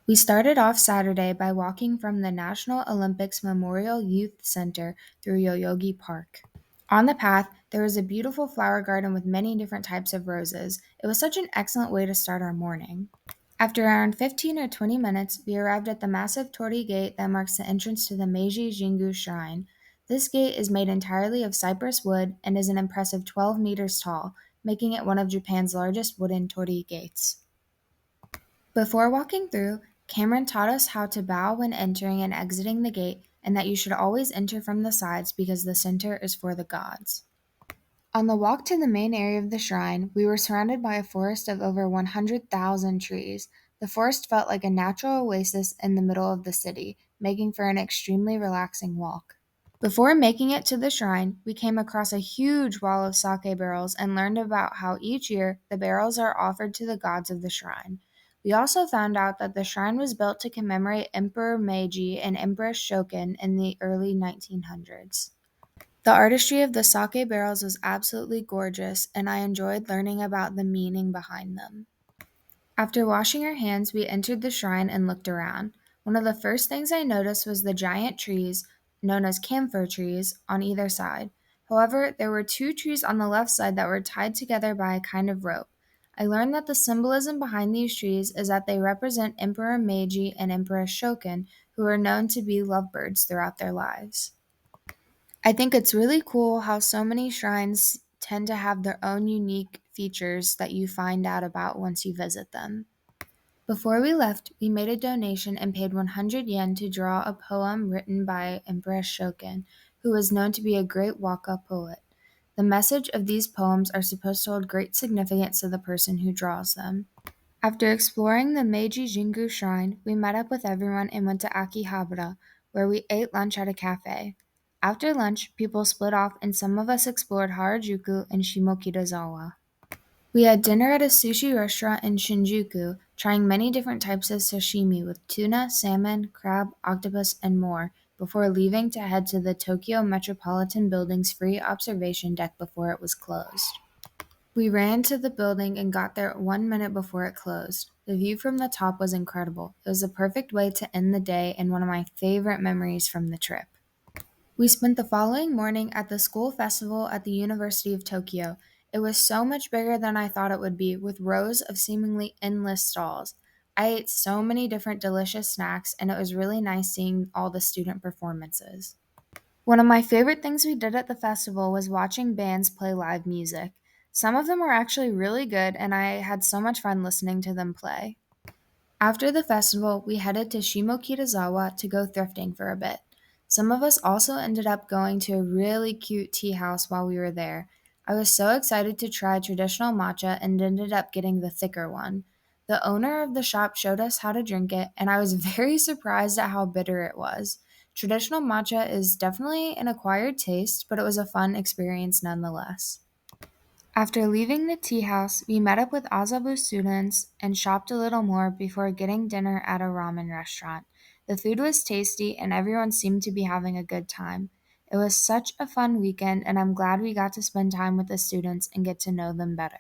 We started off Saturday by walking from the National Olympics Memorial Youth Center through Yoyogi Park. On the path, there was a beautiful flower garden with many different types of roses. It was such an excellent way to start our morning. After around 15 or 20 minutes, we arrived at the massive torii gate that marks the entrance to the Meiji Jingu Shrine. This gate is made entirely of cypress wood and is an impressive 12 meters tall, making it one of Japan's largest wooden torii gates. Before walking through, Cameron taught us how to bow when entering and exiting the gate, and that you should always enter from the sides because the center is for the gods. On the walk to the main area of the shrine, we were surrounded by a forest of over 100,000 trees. The forest felt like a natural oasis in the middle of the city, making for an extremely relaxing walk. Before making it to the shrine, we came across a huge wall of sake barrels and learned about how each year the barrels are offered to the gods of the shrine. We also found out that the shrine was built to commemorate Emperor Meiji and Empress Shokin in the early 1900s. The artistry of the sake barrels was absolutely gorgeous, and I enjoyed learning about the meaning behind them. After washing our hands, we entered the shrine and looked around. One of the first things I noticed was the giant trees, known as camphor trees, on either side. However, there were two trees on the left side that were tied together by a kind of rope. I learned that the symbolism behind these trees is that they represent Emperor Meiji and Empress Shokin, who were known to be lovebirds throughout their lives. I think it's really cool how so many shrines tend to have their own unique features that you find out about once you visit them. Before we left, we made a donation and paid 100 yen to draw a poem written by Empress Shokin, who was known to be a great waka poet. The message of these poems are supposed to hold great significance to the person who draws them. After exploring the Meiji Jingu Shrine, we met up with everyone and went to Akihabara, where we ate lunch at a cafe. After lunch, people split off and some of us explored Harajuku and Shimokitazawa. We had dinner at a sushi restaurant in Shinjuku, trying many different types of sashimi with tuna, salmon, crab, octopus, and more, before leaving to head to the Tokyo Metropolitan Building's free observation deck before it was closed. We ran to the building and got there 1 minute before it closed. The view from the top was incredible. It was a perfect way to end the day and one of my favorite memories from the trip. We spent the following morning at the school festival at the University of Tokyo. It was so much bigger than I thought it would be, with rows of seemingly endless stalls. I ate so many different delicious snacks, and it was really nice seeing all the student performances. One of my favorite things we did at the festival was watching bands play live music. Some of them were actually really good, and I had so much fun listening to them play. After the festival, we headed to Shimokitazawa to go thrifting for a bit. Some of us also ended up going to a really cute tea house while we were there. I was so excited to try traditional matcha and ended up getting the thicker one. The owner of the shop showed us how to drink it, and I was very surprised at how bitter it was. Traditional matcha is definitely an acquired taste, but it was a fun experience nonetheless. After leaving the tea house, we met up with Azabu students and shopped a little more before getting dinner at a ramen restaurant. The food was tasty and everyone seemed to be having a good time. It was such a fun weekend, and I'm glad we got to spend time with the students and get to know them better.